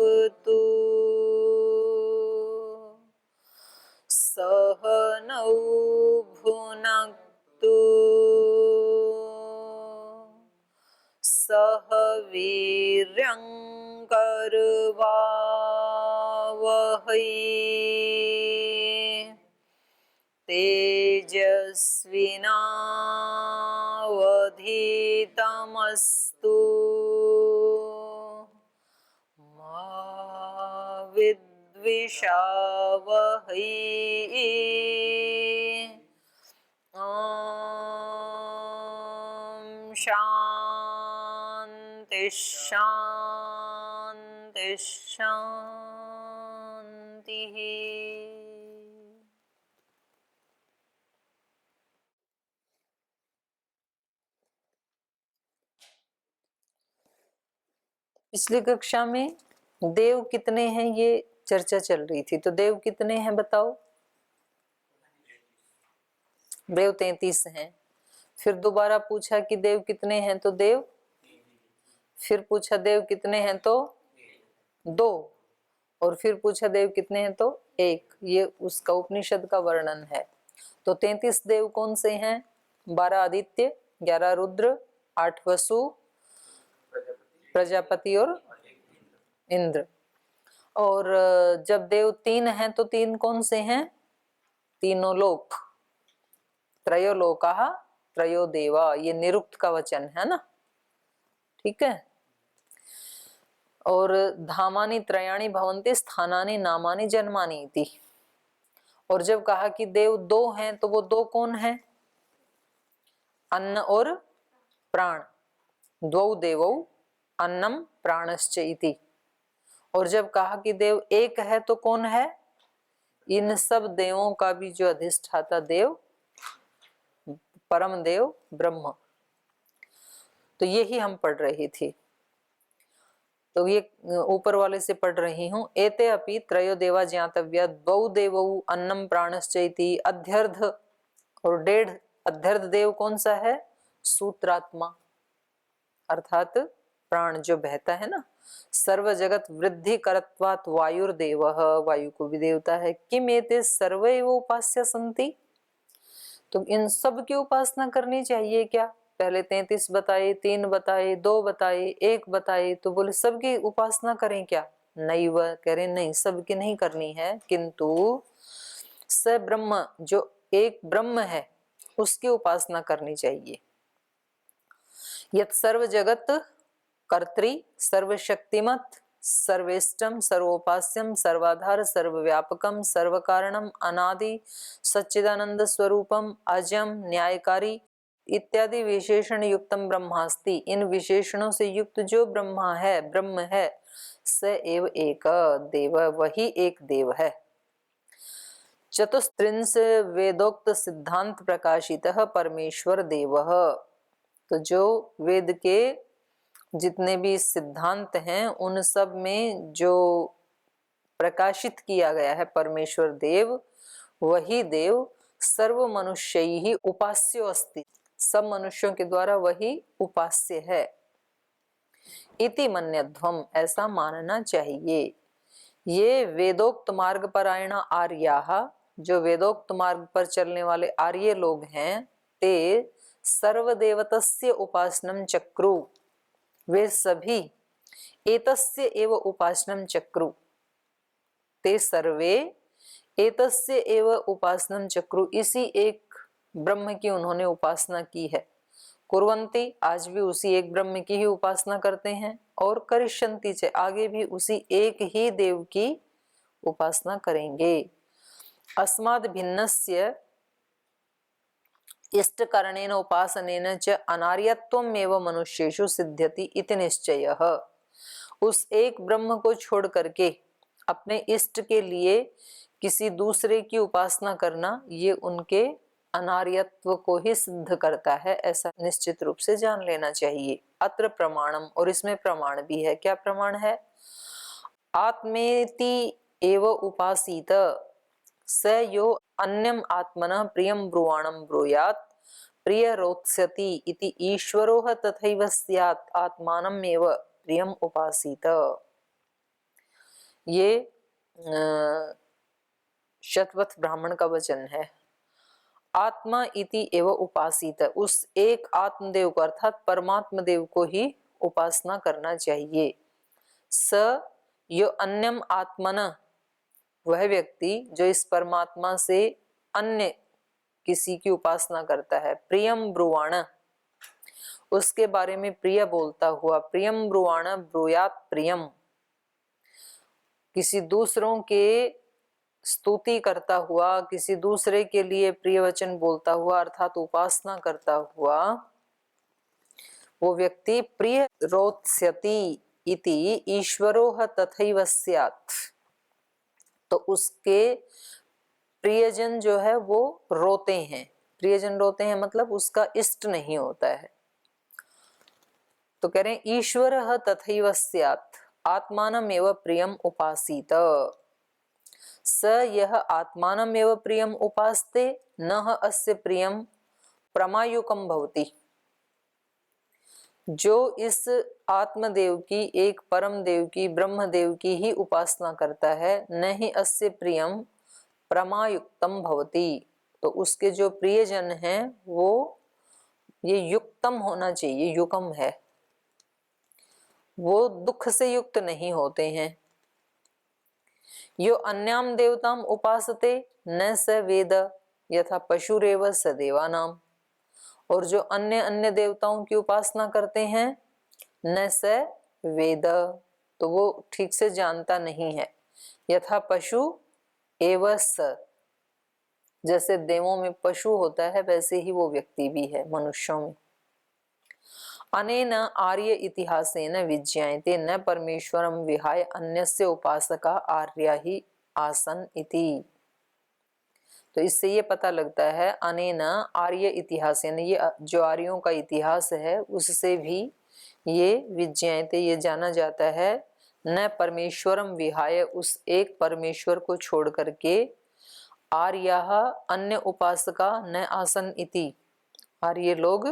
भुनक्तु सहनौ भुनक्तु सह वीर्यं करवावहै तेजस्विनावधीतमस्तु मा विद्विषावहै। ॐ शान्ति शान्ति शान्तिः। पिछली कक्षा में देव कितने हैं ये चर्चा चल रही थी। तो देव कितने हैं बताओ? देव 33 हैं। फिर दोबारा पूछा कि देव कितने हैं, तो देव, फिर पूछा देव कितने हैं तो 2, और फिर पूछा देव कितने हैं तो 1। ये उसका उपनिषद का वर्णन है। तो 33 देव कौन से हैं? 12 आदित्य, 11 रुद्र, 8 वसु, प्रजापति और इंद्र। और जब देव 3 हैं तो 3 कौन से हैं? तीनों लोक, त्रयोलोकाः त्रयो देवा, ये निरुक्त का वचन है ना, ठीक है। और धामानि त्रयाणि भवन्ति स्थानानि नामानि जन्मानि इति। और जब कहा कि देव 2 हैं तो वो 2 कौन हैं? अन्न और प्राण, द्वौ देवौ अन्नम प्राणश्च इति। और जब कहा कि देव 1 है तो कौन है? इन सब देवों का भी जो अधिष्ठाता देव, परम देव ब्रह्म। तो यही हम पढ़ रही थी। तो ये ऊपर वाले से पढ़ रही हूं। एते अपि त्रयो देवा ज्ञातव्या द्वौ देवौ अन्नम प्राणश्चैति। अध्यर्ध और 1.5 अध्यर्ध देव कौन सा है? सूत्रात्मा, अर्थात प्राण जो बहता है ना। सर्व जगत वृद्धि करत्वात् वायुर्देवः, वायु को भी देवता है। किम एते सर्वे उपास्य सन्ति, तो इन सब की उपासना करनी चाहिए क्या? पहले 33 बताए, 3 बताए, 2 बताए, 1 बताए, तो बोले सबकी उपासना करें क्या? नहीं, वह कह रहे नहीं, सबकी नहीं करनी है, किंतु स ब्रह्म, जो एक ब्रह्म है, उसकी उपासना करनी चाहिए। यत् सर्व जगत कर्त्री सर्वशक्तिमत् सर्वेष्टम सर्वोपास्यम सर्वाधार सर्वव्यापकम सर्वकारणम अनादि सच्चिदानंद स्वरूपम अजम न्यायकारी इत्यादि विशेषण युक्तम ब्रह्मास्ति। इन विशेषणों से युक्त जो ब्रह्मा है, ब्रह्म है, स एव एक देव, वही एक देव है। चतुस्त्रिंश वेदोक्त सिद्धांत प्रकाशितः परमेश्वर देवः। तो जो वेद के जितने भी सिद्धांत हैं उन सब में जो प्रकाशित किया गया है परमेश्वर देव, वही देव सर्व मनुष्य ही उपास्यो अस्ति, सब मनुष्यों के द्वारा वही उपास्य है। इति मन्यध्वम, ऐसा मानना चाहिए। ये वेदोक्त मार्ग परायण आर्याः, जो वेदोक्त मार्ग पर चलने वाले आर्य लोग हैं, ते सर्वदेवतस्य उपासनम चक्रु, वे सभी एतस्य एव उपासनम चक्रु, ते सर्वे एतस्य एव उपासनम चक्रु, इसी एक ब्रह्म की उन्होंने उपासना की है। कुर्वन्ति, आज भी उसी एक ब्रह्म की ही उपासना करते हैं। और करिष्यन्ति च, आगे भी उसी एक ही देव की उपासना करेंगे। अस्माद् भिन्नस्य इष्टकरणेन उपासनेन च अनार्यत्वमेव मनुष्येषु सिद्ध्यति इति निश्चयः। उस एक ब्रह्म को छोड़ करके अपने इष्ट के लिए किसी दूसरे की उपासना करना, ये उनके अनार्यत्व को ही सिद्ध करता है, ऐसा निश्चित रूप से जान लेना चाहिए। अत्र प्रमाणम, और इसमें प्रमाण भी है। क्या प्रमाण है? आत्मेति एव उपासीत स यो अन्यम आत्मनः प्रियं ब्रुवाणं ब्रूयात् प्रिय रोत्स्यति इति ईश्वरो तथैव स्यात् आत्मानमेव प्रियम उपासीत। ये शतवथ ब्राह्मण का वचन है। आत्मा इति एव उपासित, उस एक आत्मदेव को अर्थात परमात्मा देव को ही उपासना करना चाहिए। स यो अन्यम आत्मन, वह व्यक्ति जो इस परमात्मा से अन्य किसी की उपासना करता है। प्रियम ब्रुवाण, उसके बारे में प्रिय बोलता हुआ। प्रियम ब्रुवाण ब्रूयात प्रियम, किसी दूसरों के स्तुति करता हुआ, किसी दूसरे के लिए प्रिय वचन बोलता हुआ अर्थात उपासना करता हुआ वो व्यक्ति प्रिय रोत्स्यति इति ईश्वरोह तथैव स्यात्, तो उसके प्रियजन जो है वो रोते हैं। प्रियजन रोते हैं मतलब उसका इष्ट नहीं होता है। तो कह रहे हैं ईश्वरः तथैव स्यात् आत्मानमेव प्रियम उपासीत, स यह आत्मानमेव प्रियम उपास्ते नह अस्य प्रियम प्रमायुकम भवति, जो इस आत्मदेव की, एक परम देव की, ब्रह्म देव की ही उपासना करता है, न ही अस्य प्रियम प्रमायुक्तम भवति, तो उसके जो प्रियजन हैं वो ये युक्तम होना चाहिए, युकम है, वो दुख से युक्त नहीं होते हैं। यो अन्याम देवताम उपासते न स वेद यथा पशुरेव स देवानाम, और जो अन्य अन्य देवताओं की उपासना करते हैं न स वेद, तो वो ठीक से जानता नहीं है। यथा पशु एव स, जैसे देवों में पशु होता है वैसे ही वो व्यक्ति भी है मनुष्यों में। अनेन आर्य इतिहासेन विज्ञायते न परमेश्वरम विहाय अन्यस्य उपासका आर्या ही आसन इति, तो इससे ये पता लगता है अनेन आर्य इतिहासेन, ये जो आर्यों का इतिहास है उससे भी ये विज्ञायते, ये जाना जाता है, न परमेश्वरम विहाय, उस एक परमेश्वर को छोड़ करके, आर्याः अन्य उपासका न आसन इति, आर्य लोग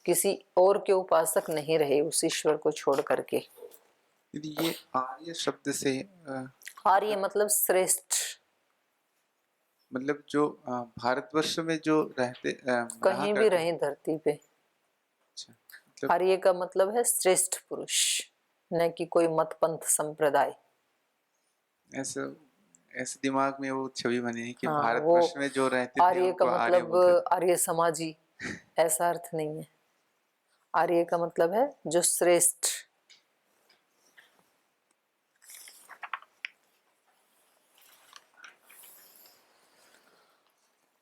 किसी और के उपासक नहीं रहे उस ईश्वर को छोड़ करके। ये आर्य शब्द से आर्य मतलब श्रेष्ठ, मतलब जो भारतवर्ष में जो रहते कहीं भी रहे धरती पे। अच्छा, मतलब आर्य का मतलब है श्रेष्ठ पुरुष, न कि कोई मत पंथ संप्रदाय। ऐसे दिमाग में वो छवि बनी है कि हाँ, भारतवर्ष में जो रहते थे आर्य का मतलब आर्य समाजी, ऐसा अर्थ नहीं है। आर्य का मतलब है जो श्रेष्ठ।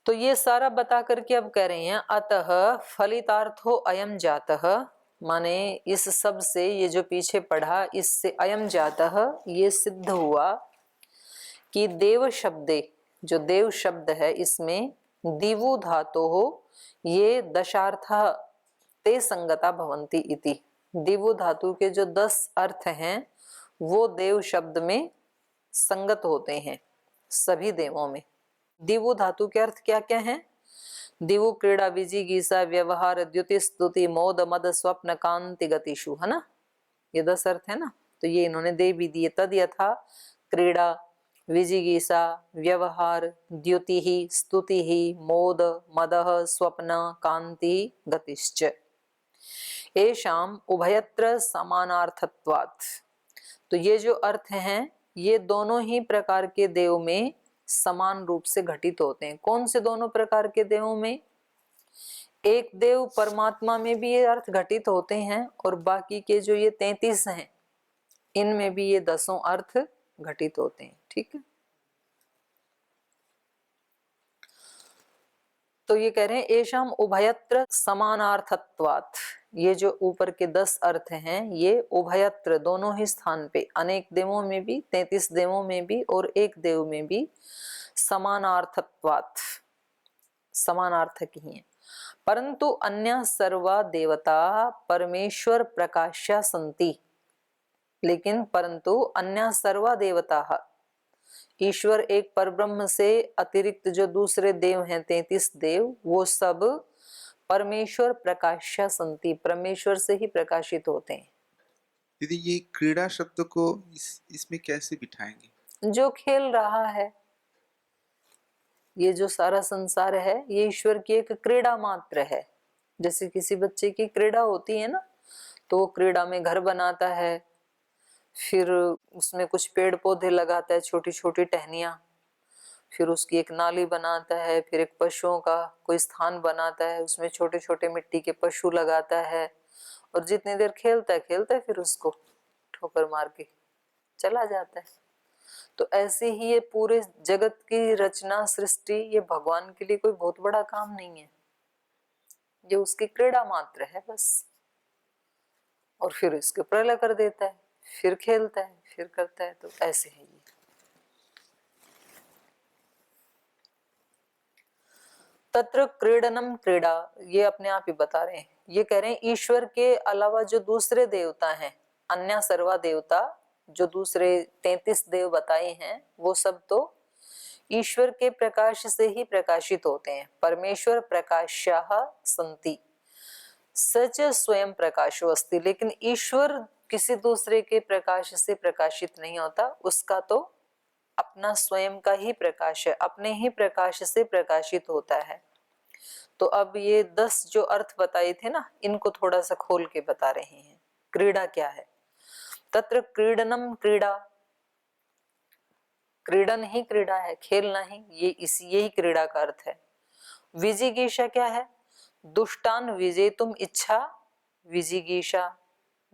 तो ये सारा बता करके अब कह रहे हैं अतः फलितार्थो अयम जातः, माने इस सब से, ये जो पीछे पढ़ा इससे अयम जातः ये सिद्ध हुआ कि देव शब्दे, जो देव शब्द है इसमें दिवु धातो हो, ये दशार्था ते संगता भवंती इति, दिवु धातु के जो 10 अर्थ हैं वो देव शब्द में संगत होते हैं सभी देवों में। दिवु धातु के अर्थ क्या क्या हैं? दिवु क्रीड़ा विजिगीषा व्यवहार द्युति स्तुति मोद मद स्वप्न कांति गतिषु, है ना, ये 10 अर्थ है ना। तो ये इन्होंने दे भी दिए। तद यथा क्रीड़ा विजिगीषा व्यवहार द्युति ही स्तुति ही मोद मदः स्वप्न कांति गतिश्च एषाम उभयत्र समानार्थत्वात्, तो ये जो अर्थ हैं ये दोनों ही प्रकार के देव में समान रूप से घटित होते हैं। कौन से दोनों प्रकार के देवों में? एक देव परमात्मा में भी ये अर्थ घटित होते हैं और बाकी के जो ये 33 हैं इनमें भी ये 10 अर्थ घटित होते हैं। ठीक है, तो ये कह रहे हैं एषाम उभयत्र समानार्थत्वात्, ये जो ऊपर के 10 अर्थ हैं ये उभयत्र दोनों ही स्थान पे, अनेक देवों में भी, 33 देवों में भी और एक देव में भी समानार्थत्वात्, समानार्थक ही है। परंतु अन्य सर्वा देवता परमेश्वर प्रकाश्या संति, लेकिन परंतु अन्य सर्वा देवता, ईश्वर एक परब्रह्म से अतिरिक्त जो दूसरे देव हैं 33 देव, वो सब परमेश्वर प्रकाश्या संति, परमेश्वर से ही प्रकाशित होते हैं। दीदी ये क्रीड़ा शब्द को इसमें कैसे बिठाएंगे? जो खेल रहा है, ये जो सारा संसार है ये ईश्वर की एक क्रीड़ा मात्र है। जैसे किसी बच्चे की क्रीड़ा होती है ना, तो वो क्रीड़ा में घर बनाता है, फिर उसमें कुछ पेड़ पौधे लगाता है, छोटी छोटी टहनियाँ, फिर उसकी एक नाली बनाता है, फिर एक पशुओं का कोई स्थान बनाता है, उसमें छोटे छोटे मिट्टी के पशु लगाता है, और जितनी देर खेलता है फिर उसको ठोकर मार के चला जाता है। तो ऐसे ही ये पूरे जगत की रचना सृष्टि ये भगवान के लिए कोई बहुत बड़ा काम नहीं है, ये उसकी क्रीड़ा मात्र है बस। और फिर इसके प्रलय कर देता है, फिर खेलता है, फिर करता है, तो ऐसे है ये। तत्र क्रीडनम क्रीड़ा, ये अपने आप ही बता रहे हैं। ये कह रहे हैं ईश्वर के अलावा जो दूसरे देवता हैं, अन्य सर्वा देवता, जो दूसरे 33 देव बताए हैं, वो सब तो ईश्वर के प्रकाश से ही प्रकाशित होते हैं। परमेश्वर प्रकाश्याः सन्ति सच स्वयं प्रकाशो अस्ति, लेकिन ईश्वर किसी दूसरे के प्रकाश से प्रकाशित नहीं होता, उसका तो अपना स्वयं का ही प्रकाश है, अपने ही प्रकाश से प्रकाशित होता है। तो अब ये 10 जो अर्थ बताए थे ना, इनको थोड़ा सा खोल के बता रहे हैं। क्रीड़ा क्या है? तत्र क्रीडनम क्रीड़ा, क्रीडन ही क्रीड़ा है, खेलना ही, यही क्रीड़ा का अर्थ है। विजिगीषा क्या है? दुष्टान विजेतुम इच्छा, विजिगीषा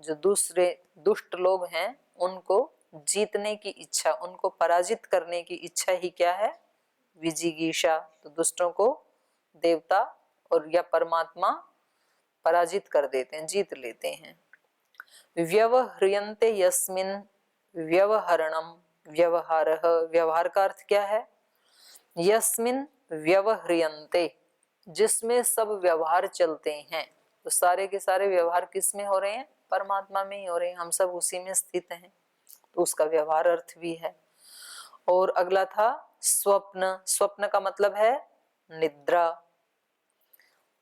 जो दूसरे दुष्ट लोग हैं उनको जीतने की इच्छा, उनको पराजित करने की इच्छा ही क्या है? विजिगीषा। तो दुष्टों को देवता और या परमात्मा पराजित कर देते हैं, जीत लेते हैं। व्यवह्रियन्ते यस्मिन् व्यवहरणम, व्यवहारः, व्यवहार का अर्थ क्या है? यस्मिन् व्यवह्रियन्ते, जिसमें सब व्यवहार चलते हैं। तो सारे के सारे व्यवहार किस में हो रहे हैं? परमात्मा में ही हो रहे हैं, हम सब उसी में स्थित हैं, तो उसका व्यवहार अर्थ भी है। और अगला था स्वप्न, स्वप्न का मतलब है निद्रा।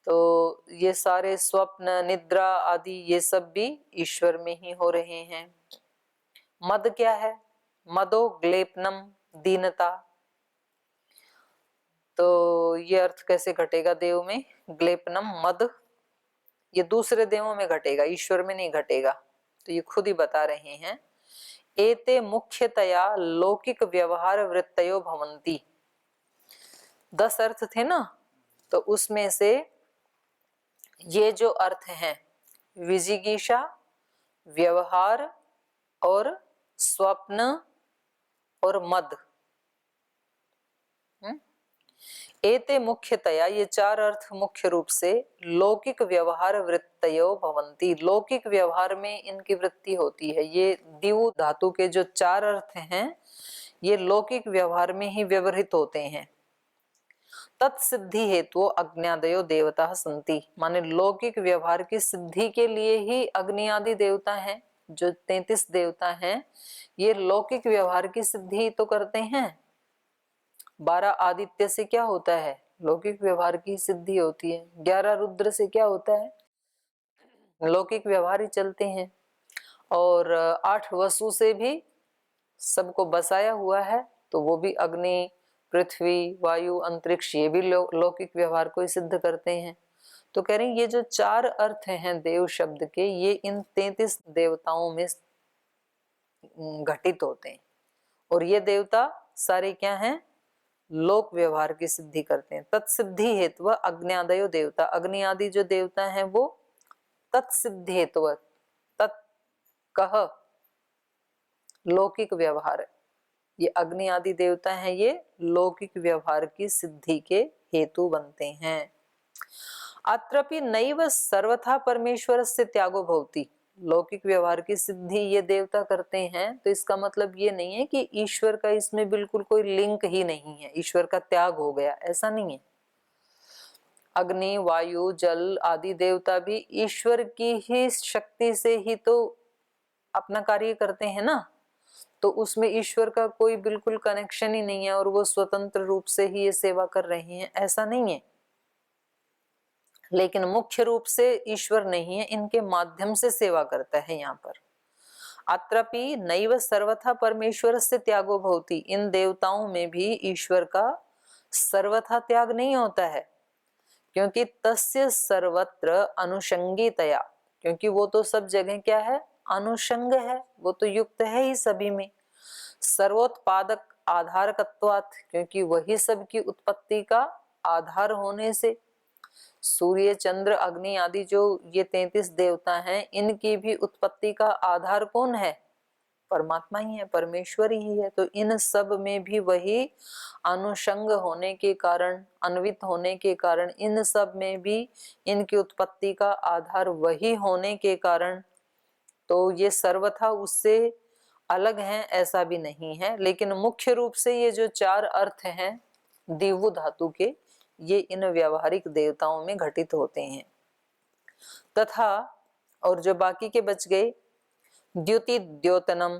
तो ये सारे स्वप्न, निद्रा आदि ये सब भी ईश्वर में ही हो रहे हैं। मद क्या है? मदो ग्लेपनम, दीनता। तो ये अर्थ कैसे घटेगा देव में? ग्लेपनम मद, ये दूसरे देवों में घटेगा, ईश्वर में नहीं घटेगा। तो ये खुद ही बता रहे हैं। एते मुख्यतया लौकिक व्यवहार वृत्तयो भवन्ति। 10 अर्थ थे ना, तो उसमें से ये जो अर्थ हैं, विजिगीषा, व्यवहार और स्वप्न और मद, एते मुख्यतया, ये 4 अर्थ मुख्य रूप से लौकिक व्यवहार वृत्तयो भवन्ति, लौकिक व्यवहार में इनकी वृत्ति होती है। ये दिवु धातु के जो 4 अर्थ हैं ये लौकिक व्यवहार में ही व्यवहृत होते हैं। तत्सिद्धि हेतु अग्न्यादयो देवता सन्ति, माने लौकिक व्यवहार की सिद्धि के लिए ही अग्नि आदि देवता हैं। जो 33 देवता हैं ये लौकिक व्यवहार की सिद्धि तो करते हैं। 12 आदित्य से क्या होता है? लौकिक व्यवहार की सिद्धि होती है। 11 रुद्र से क्या होता है? लौकिक व्यवहार ही चलते हैं। और 8 वसु से भी सबको बसाया हुआ है, तो वो भी अग्नि, पृथ्वी, वायु, अंतरिक्ष, ये भी लौकिक व्यवहार को ही सिद्ध करते हैं। तो कह रहे हैं ये जो 4 अर्थ हैं देव शब्द के, ये इन 33 देवताओं में घटित होते हैं। और ये देवता सारे क्या हैं? लोक व्यवहार की सिद्धि करते हैं। तत्सिद्धि हेतु अग्न्यादयो देवता, अग्नि आदि जो देवता हैं वो तत्सिद्धि हेतु, तत् कह लौकिक व्यवहार, ये अग्नि आदि देवता हैं, ये लौकिक व्यवहार की सिद्धि के हेतु बनते हैं। अत्रपि नैव सर्वथा परमेश्वर से त्यागो भवति, लौकिक व्यवहार की सिद्धि ये देवता करते हैं, तो इसका मतलब ये नहीं है कि ईश्वर का इसमें बिल्कुल कोई लिंक ही नहीं है, ईश्वर का त्याग हो गया, ऐसा नहीं है। अग्नि, वायु, जल आदि देवता भी ईश्वर की ही शक्ति से ही तो अपना कार्य करते हैं ना, तो उसमें ईश्वर का कोई बिल्कुल कनेक्शन ही नहीं है और वो स्वतंत्र रूप से ही ये सेवा कर रहे हैं, ऐसा नहीं है। लेकिन मुख्य रूप से ईश्वर नहीं है, इनके माध्यम से सेवा करता है यहाँ पर। अत्रपि नैव सर्वथा परमेश्वरस्य त्यागो भवति, इन देवताओं में भी ईश्वर का सर्वथा त्याग नहीं होता है, क्योंकि तस्य सर्वत्र अनुषंगितया, क्योंकि वो तो सब जगह क्या है, अनुषंग है, वो तो युक्त है ही सभी में। सर्वोत्पादक आधारकत्वात्, क्योंकि वही सब की उत्पत्ति का आधार होने से। सूर्य चंद्र अग्नि आदि जो ये 33 देवता हैं, इनकी भी उत्पत्ति का आधार कौन है, परमात्मा ही है, परमेश्वर ही है। तो इन सब में भी वही अनुषंग होने के कारण, अन्वित होने के कारण, इन सब में भी इनकी उत्पत्ति का आधार वही होने के कारण, तो ये सर्वथा उससे अलग हैं ऐसा भी नहीं है। लेकिन मुख्य रूप से ये जो 4 अर्थ हैं दिव्य धातु के, ये इन व्यावहारिक देवताओं में घटित होते हैं। तथा और जो बाकी के बच गए, द्युति द्योतनम,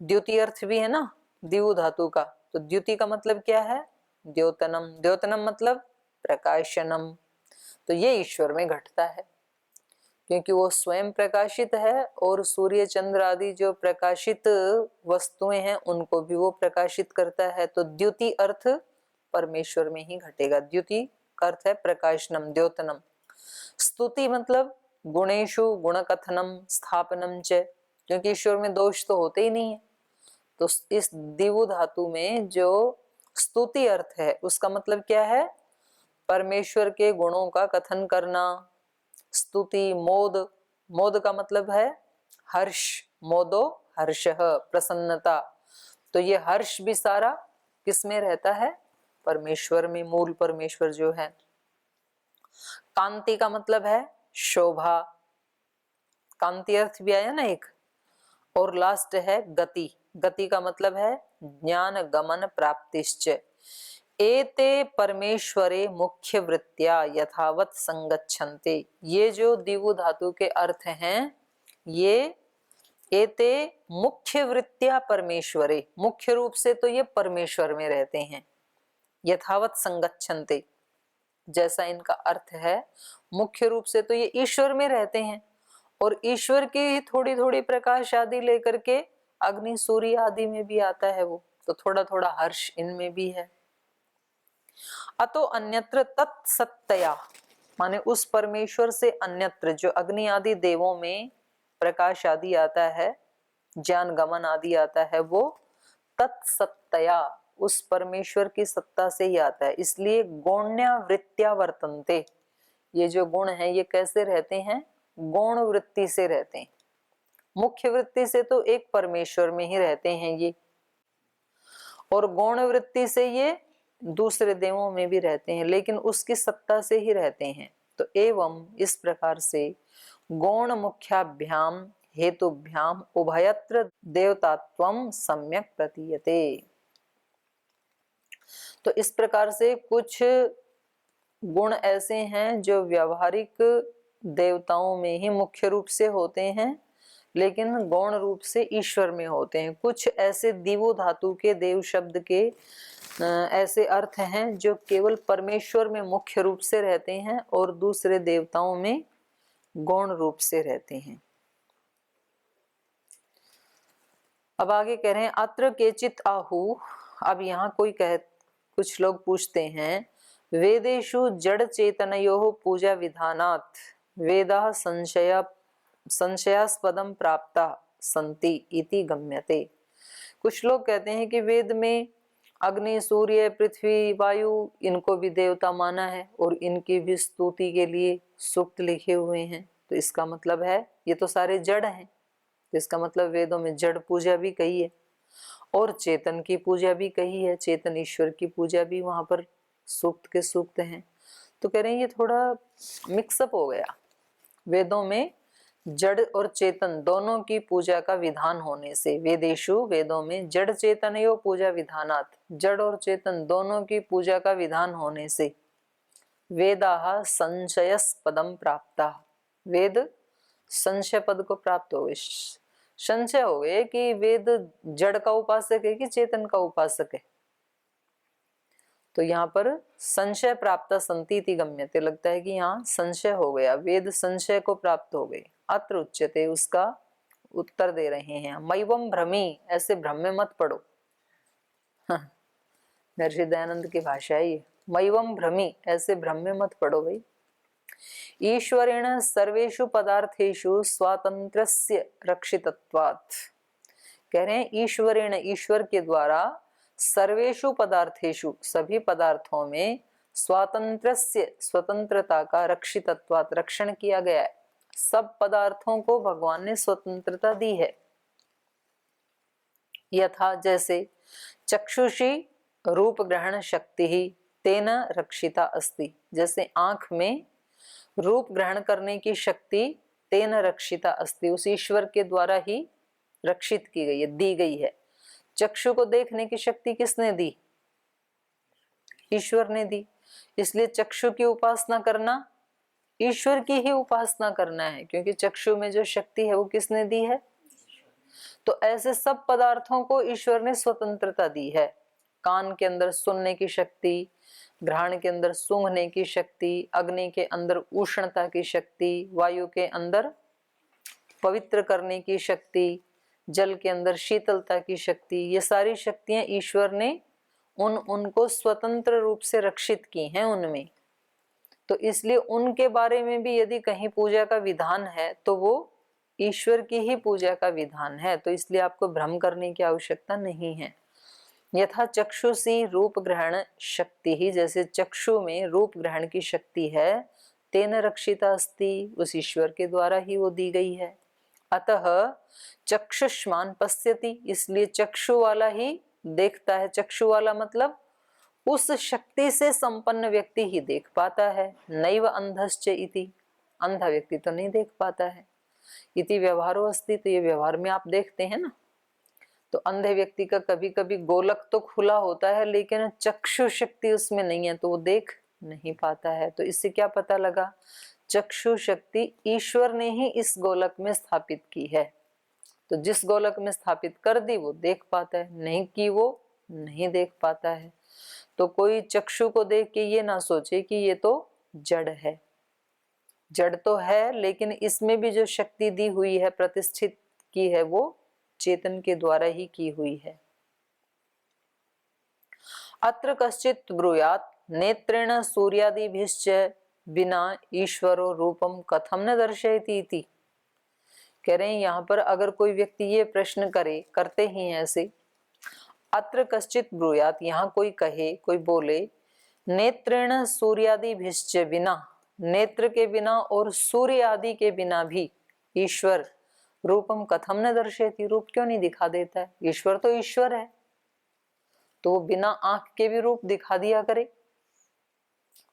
द्युति अर्थ भी है ना दिव्य धातु का, तो द्युति का मतलब क्या है, द्योतनम, द्योतनम मतलब प्रकाशनम, तो ये ईश्वर में घटता है, क्योंकि वो स्वयं प्रकाशित है और सूर्य चंद्र आदि जो प्रकाशित वस्तुएं हैं उनको भी वो प्रकाशित करता है। तो द्युति अर्थ परमेश्वर में ही घटेगा। द्युति का अर्थ है प्रकाशनम, द्योतनम। स्तुति मतलब गुणेशु गुणकथनम स्थापनम च, क्योंकि ईश्वर में दोष तो होते ही नहीं है। तो इस दिव्य धातु में जो स्तुति अर्थ है उसका मतलब क्या है, परमेश्वर के गुणों का कथन करना। स्तुति मोद, मोद का मतलब है हर्ष, मोदो हर्षः प्रसन्नता, तो ये हर्ष भी सारा किस में रहता है, परमेश्वर में, मूल परमेश्वर जो है। कांति का मतलब है शोभा, कांति अर्थ भी आया ना एक। और लास्ट है गति, गति का मतलब है ज्ञान गमन प्राप्तिश्च। एते परमेश्वरे मुख्य वृत्त्या यथावत संगच्छन्ते, ये जो दिव्य धातु के अर्थ हैं, ये एते मुख्य वृत्त्या परमेश्वरे, मुख्य रूप से तो ये परमेश्वर में रहते हैं। यथावत संगच्छन्ते, जैसा इनका अर्थ है, मुख्य रूप से तो ये ईश्वर में रहते हैं और ईश्वर की थोड़ी थोड़ी प्रकाश आदि लेकर के अग्नि सूर्य आदि में भी आता है वो, तो थोड़ा थोड़ा हर्ष इनमें भी है। अतो अन्यत्र तत्सत्तया, माने उस परमेश्वर से अन्यत्र जो अग्नि आदि देवों में प्रकाश आदि आता है, ज्ञान गमन आदि आता है, वो तत्सत्तया उस परमेश्वर की सत्ता से ही आता है। इसलिए गौण्या वृत्त्या वर्तन्ते, ये जो गुण है ये कैसे रहते हैं, गौण वृत्ति से रहते हैं। मुख्य वृत्ति से तो एक परमेश्वर में ही रहते हैं ये, और गौण वृत्ति से ये दूसरे देवों में भी रहते हैं, लेकिन उसकी सत्ता से ही रहते हैं। तो एवं इस प्रकार से गौण मुख्याभ्याम हेतुभ्याम उभयत्र देवतात्वं सम्यक प्रतीयते। तो इस प्रकार से कुछ गुण ऐसे हैं जो व्यावहारिक देवताओं में ही मुख्य रूप से होते हैं, लेकिन गौण रूप से ईश्वर में होते हैं। कुछ ऐसे दिवो धातु के देव शब्द के ऐसे अर्थ हैं जो केवल परमेश्वर में मुख्य रूप से रहते हैं और दूसरे देवताओं में गौण रूप से रहते हैं। अब आगे कह रहे हैं अत्र केचित आहु। अब यहाँ कुछ लोग पूछते हैं, वेदेषु जड़ चेतनयोः पूजा विधानात् वेदाः संशयास्पदम प्राप्ता संति इति गम्यते। कुछ लोग कहते हैं कि वेद में अग्नि सूर्य पृथ्वी वायु इनको भी देवता माना है और इनकी भी स्तुति के लिए सूक्त लिखे हुए हैं, तो इसका मतलब है ये तो सारे जड़ हैं, तो इसका मतलब वेदों में जड़ पूजा भी कही है और चेतन की पूजा भी कही है, चेतन ईश्वर की पूजा भी वहां पर सूक्त के सूक्त हैं। तो कह रहे हैं ये थोड़ा मिक्सअप हो गया, वेदों में जड़ और चेतन दोनों की पूजा का विधान होने से, वेदेषु वेदों में जड़ चेतनयो पूजा विधानात्, जड़ और चेतन दोनों की पूजा का विधान होने से वेदाः संशयस्पदम प्राप्ता, वेद संशय पद को प्राप्त हो गए, संशय हो गए कि वेद जड़ का उपासक है कि चेतन का उपासक है। तो यहाँ पर संशय प्राप्त संतीति गम्यते, लगता है कि यहाँ संशय हो गया, वेद संशय को प्राप्त हो गए। अत्र उच्यते, उसका उत्तर दे रहे हैं। मैवम भ्रमी, ऐसे भ्रम में मत पड़ो। महर्षि दयानंद की भाषा है ये, मैवम भ्रमी, ऐसे भ्रम में मत पड़ो भाई। ईश्वरेण सर्वेषु पदार्थेषु स्वातंत्र्यस्य रक्षितत्वात्, कह रहे हैं ईश्वरेण, ईश्वर के द्वारा, सर्वेषु पदार्थेषु, सभी पदार्थों में, स्वातंत्र्यस्य, स्वतंत्रता का, रक्षितत्वात्, रक्षण किया गया है। सब पदार्थों को भगवान ने स्वतंत्रता दी है। यथा, जैसे चक्षुषी रूप ग्रहण शक्ति ही तेन रक्षिता अस्ति, जैसे आंख में रूप ग्रहण करने की शक्ति तेन रक्षिता अस्ति, उस ईश्वर के द्वारा ही रक्षित की गई है, दी गई है। चक्षु को देखने की शक्ति किसने दी? ईश्वर ने दी। इसलिए चक्षु की उपासना करना, ईश्वर की ही उपासना करना है, क्योंकि चक्षु में जो शक्ति है वो किसने दी है? तो ऐसे सब पदार्थों को ईश्वर ने स्वतंत्रता दी है। कान के अंदर सुनने की शक्ति, घ्राण के अंदर सूंघने की शक्ति, अग्नि के अंदर उष्णता की शक्ति, वायु के अंदर पवित्र करने की शक्ति, जल के अंदर शीतलता की शक्ति, ये सारी शक्तियां ईश्वर ने उनको स्वतंत्र रूप से रक्षित की हैं उनमें। तो इसलिए उनके बारे में भी यदि कहीं पूजा का विधान है तो वो ईश्वर की ही पूजा का विधान है। तो इसलिए आपको भ्रम करने की आवश्यकता नहीं है। यथा चक्षुषी रूप ग्रहण शक्ति ही, जैसे चक्षु में रूप ग्रहण की शक्ति है, तेन रक्षिता अस्ति, उस ईश्वर के द्वारा ही वो दी गई है। अतः चक्षुष्मान पश्यति, इसलिए चक्षु वाला ही देखता है। चक्षु वाला मतलब उस शक्ति से संपन्न व्यक्ति ही देख पाता है। नैव अंधश्च इति, अंधा व्यक्ति तो नहीं देख पाता है। इति व्यवहारो अस्ति, तो ये व्यवहार में आप देखते हैं ना, तो अंधे व्यक्ति का कभी कभी गोलक तो खुला होता है लेकिन चक्षु शक्ति उसमें नहीं है, तो वो देख नहीं पाता है। तो इससे क्या पता लगा? चक्षु शक्ति ईश्वर ने ही इस गोलक में स्थापित की है। तो जिस गोलक में स्थापित कर दी वो देख पाता है, नहीं की वो नहीं देख पाता है। तो कोई चक्षु को देख के ये ना सोचे कि ये तो जड़ है। जड़ तो है, लेकिन इसमें भी जो शक्ति दी हुई है, प्रतिष्ठित की है, वो चेतन के द्वारा ही की हुई है। अत्र कश्चित् ब्रूयात् नेत्रेण सूर्यादिभिश्च बिना ईश्वरो रूपम कथम न दर्शयति इति। कह रहे हैं यहाँ पर अगर कोई व्यक्ति ये प्रश्न करते ही हैं ऐसे, अत्र कश्चित् ब्रूयात्, यहाँ कोई कहे, कोई बोले, नेत्रेण सूर्यादिभिश्च बिना, नेत्र के बिना और सूर्य आदि के बिना भी ईश्वर रूपम कथम न दर्शयति, रूप क्यों नहीं दिखा देता है? ईश्वर तो ईश्वर है, तो वो बिना आंख के भी रूप दिखा दिया करे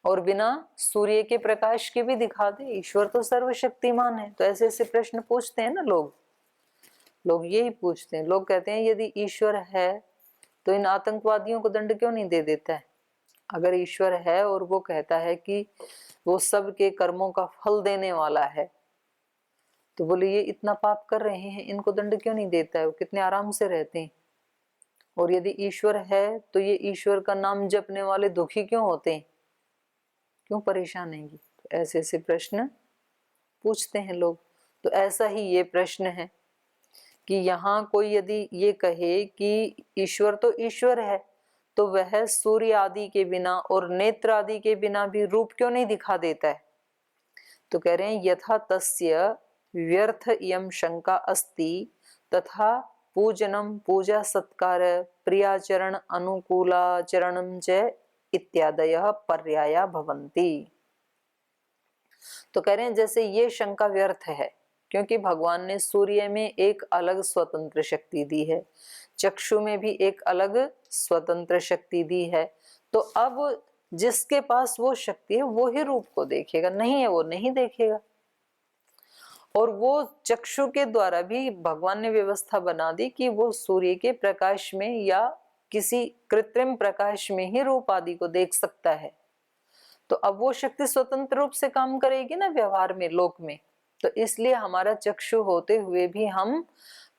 और बिना सूर्य के प्रकाश के भी दिखा दे। ईश्वर तो सर्वशक्तिमान है। तो ऐसे ऐसे प्रश्न पूछते हैं ना लोग यही पूछते हैं। लोग कहते हैं यदि ईश्वर है तो इन आतंकवादियों को दंड क्यों नहीं दे देता है? अगर ईश्वर है और वो कहता है कि वो सबके कर्मों का फल देने वाला है, तो बोले ये इतना पाप कर रहे हैं, इनको दंड क्यों नहीं देता है? वो कितने आराम से रहते हैं। और यदि ईश्वर है तो ये ईश्वर का नाम जपने वाले दुखी क्यों होते हैं, क्यों परेशान हैं? तो ऐसे ऐसे प्रश्न पूछते हैं लोग। तो ऐसा ही ये प्रश्न है कि यहाँ कोई यदि ये कहे कि ईश्वर तो ईश्वर है, तो वह सूर्य आदि के बिना और नेत्र आदि के बिना भी रूप क्यों नहीं दिखा देता है? तो कह रहे हैं यथा तस्य व्यर्थ इयं शंका अस्ति तथा पूजनम पूजा सत्कार प्रियाचरण अनुकूलाचरणम च इत्यादयः पर्याया भवन्ति। तो कह रहे हैं जैसे ये शंका व्यर्थ है, क्योंकि भगवान ने सूर्य में एक अलग स्वतंत्र शक्ति दी है, चक्षु में भी एक अलग स्वतंत्र शक्ति दी है। तो अब जिसके पास वो शक्ति है वो ही रूप को देखेगा, नहीं है वो नहीं देखेगा। और वो चक्षु के द्वारा भी भगवान ने व्यवस्था बना दी कि वो सूर्य के प्रकाश में या किसी कृत्रिम प्रकाश में ही रूप आदि को देख सकता है। तो अब वो शक्ति स्वतंत्र रूप से काम करेगी ना व्यवहार में, लोक में। तो इसलिए हमारा चक्षु होते हुए भी हम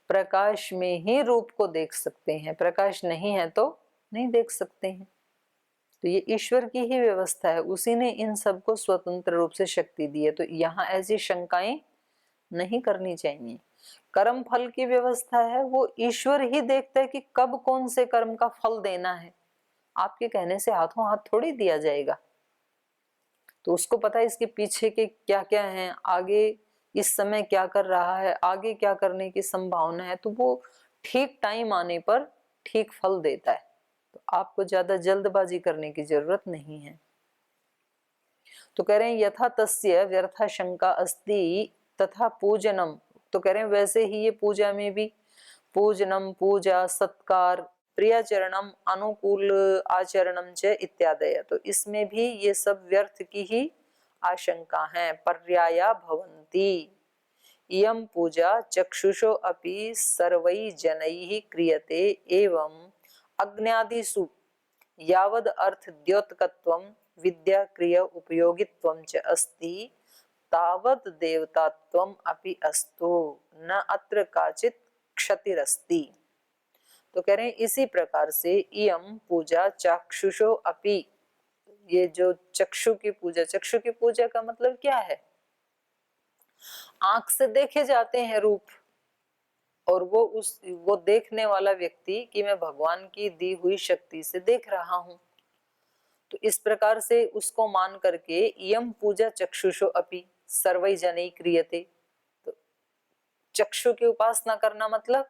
प्रकाश में ही रूप को देख सकते हैं, प्रकाश नहीं है तो नहीं देख सकते हैं। तो ये ईश्वर की ही व्यवस्था है, उसी ने इन सबको स्वतंत्र रूप से शक्ति दी है। तो यहाँ ऐसी शंकाएं नहीं करनी चाहिए, कर्म फल की व्यवस्था है वो ईश्वर ही देखता है कि कब कौन से कर्म का फल देना है। आपके कहने से हाथों हाथ थोड़ी दिया जाएगा। तो उसको पता है इसके पीछे के क्या क्या है, आगे इस समय क्या कर रहा है, आगे क्या करने की संभावना है, तो वो ठीक टाइम आने पर ठीक फल देता है। तो आपको ज्यादा जल्दबाजी करने की जरूरत नहीं है। तो कह रहे हैं यथा तस्य व्यर्था शंका अस्ति तथा पूजनम। तो कह रहे हैं वैसे ही ये पूजा में भी पूजनम, पूजा, सत्कार, प्रियाचरणम, अनुकूल आचरणम च इत्यादय। तो इसमें भी ये सब व्यर्थ की ही आशंका है। पर्याया भवन्ति। इयं पूजा चक्षुषो अपि सर्वै जनैः क्रियते एवं अग्न्यादिषु यावद अर्थ द्योतकत्वं विद्या क्रिया उपयोगित्वं च अस्ति तावद देवतात्वम अपि अस्तु न अत्र काचित क्षतिरस्ति। तो कह रहे हैं इसी प्रकार से इयम पूजा चाक्षुषो अपि, ये जो चक्षु की पूजा, चक्षु की पूजा का मतलब क्या है? आंख से देखे जाते हैं रूप, और वो देखने वाला व्यक्ति कि मैं भगवान की दी हुई शक्ति से देख रहा हूं। तो इस प्रकार से उसको मान करके इयम पूजा चक्षुषो अपि सर्वै जनै क्रियते। तो चक्षु की उपासना करना मतलब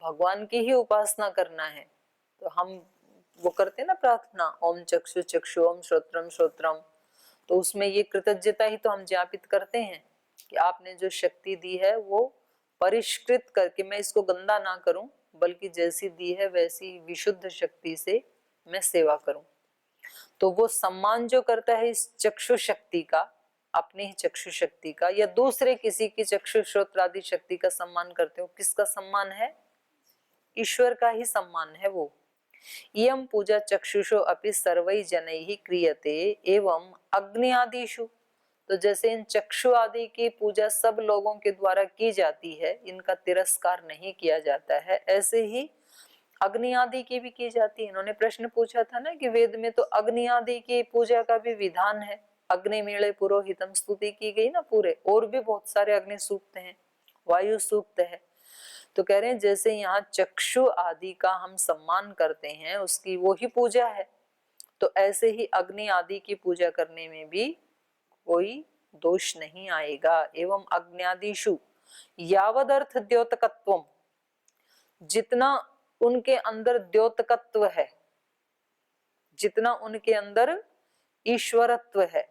भगवान की ही उपासना करना है। तो हम वो करते हैं ना प्रार्थना, ओम चक्षु चक्षु ओम श्रोत्रम श्रोत्रम, तो उसमें ये कृतज्ञता ही तो हम ज्ञापित करते हैं कि आपने जो शक्ति दी है वो परिष्कृत करके, मैं इसको गंदा ना करूं बल्कि जैसी दी है वैसी विशुद्ध शक्ति से मैं सेवा करूं। तो वो सम्मान जो करता है इस चक्षु शक्ति का, अपनी ही चक्षु शक्ति का या दूसरे किसी की चक्षु श्रोत्र आदि शक्ति का सम्मान करते हो, किसका सम्मान है? ईश्वर का ही सम्मान है वो। इयं पूजा चक्षुषो अपि सर्वै जनैः क्रियते एवं अग्नि आदिषु। तो जैसे इन चक्षु आदि की पूजा सब लोगों के द्वारा की जाती है, इनका तिरस्कार नहीं किया जाता है, ऐसे ही अग्नि आदि की भी की जाती है। इन्होंने प्रश्न पूछा था ना कि वेद में तो अग्नि आदि की पूजा का भी विधान है। अग्नि मेले पुरोहितम स्तुति की गई ना पूरे, और भी बहुत सारे अग्नि सूक्त हैं, वायु सूक्त है। तो कह रहे हैं जैसे यहाँ चक्षु आदि का हम सम्मान करते हैं, उसकी वो ही पूजा है, तो ऐसे ही अग्नि आदि की पूजा करने में भी कोई दोष नहीं आएगा। एवं अग्न्यादिषु यावद अर्थ द्योतकत्वम, जितना उनके अंदर द्योतकत्व है, जितना उनके अंदर ईश्वरत्व है,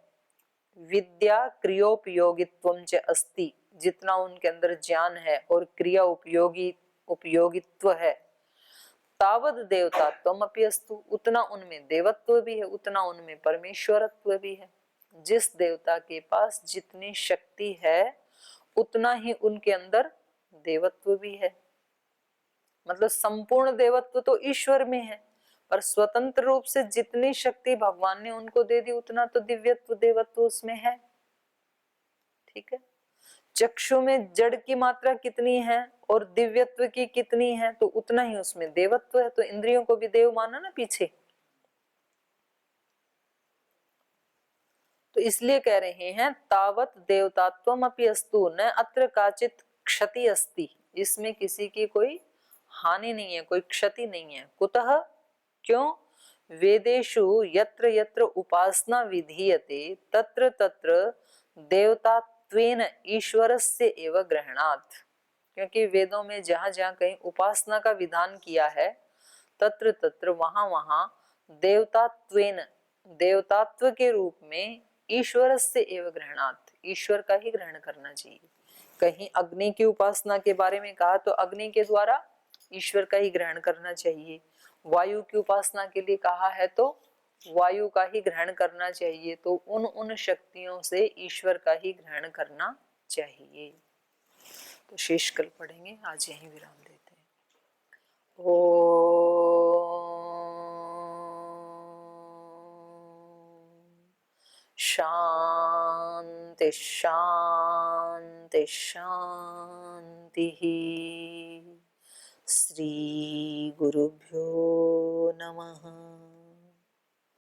विद्या क्रियोपयोगित्वम च अस्ति, जितना उनके अंदर ज्ञान है और क्रिया उपयोगित्व है, तावद देवतात्वम अपि अस्तु, उतना उनमें देवत्व भी है, उतना उनमें परमेश्वरत्व भी है। जिस देवता के पास जितनी शक्ति है उतना ही उनके अंदर देवत्व भी है। मतलब संपूर्ण देवत्व तो ईश्वर में है, पर स्वतंत्र रूप से जितनी शक्ति भगवान ने उनको दे दी उतना तो दिव्यत्व देवत्व उसमें है। ठीक है, चक्षु में जड़ की मात्रा कितनी है और दिव्यत्व की कितनी है, तो उतना ही उसमें देवत्व है। तो इंद्रियों को भी देव माना ना पीछे। तो इसलिए कह रहे हैं तावत देवतात्वम अपि अस्तु न अत्र काचित क्षति अस्ति, इसमें किसी की कोई हानि नहीं है, कोई क्षति नहीं है। कुतः, क्यों? वेदेषु यत्र यत्र उपासना विधीयते तत्र तत्र देवतात्वेन ईश्वरस्य एव ग्रहणात्। क्योंकि वेदों में जहां जहां कहीं उपासना का विधान किया है तत्र तत्र वहां वहां देवतात्वेन, देवतात्व के रूप में ईश्वरस्य एव ग्रहणात्, ईश्वर का ही ग्रहण करना चाहिए। कहीं अग्नि की उपासना के बारे में कहा तो अग्नि के द्वारा ईश्वर का ही ग्रहण करना चाहिए। वायु की उपासना के लिए कहा है तो वायु का ही ग्रहण करना चाहिए। तो उन शक्तियों से ईश्वर का ही ग्रहण करना चाहिए। तो शेष कल पढ़ेंगे, आज यहीं विराम देते हैं। शांति शांति शांति। श्री गुरुभ्यो नमः।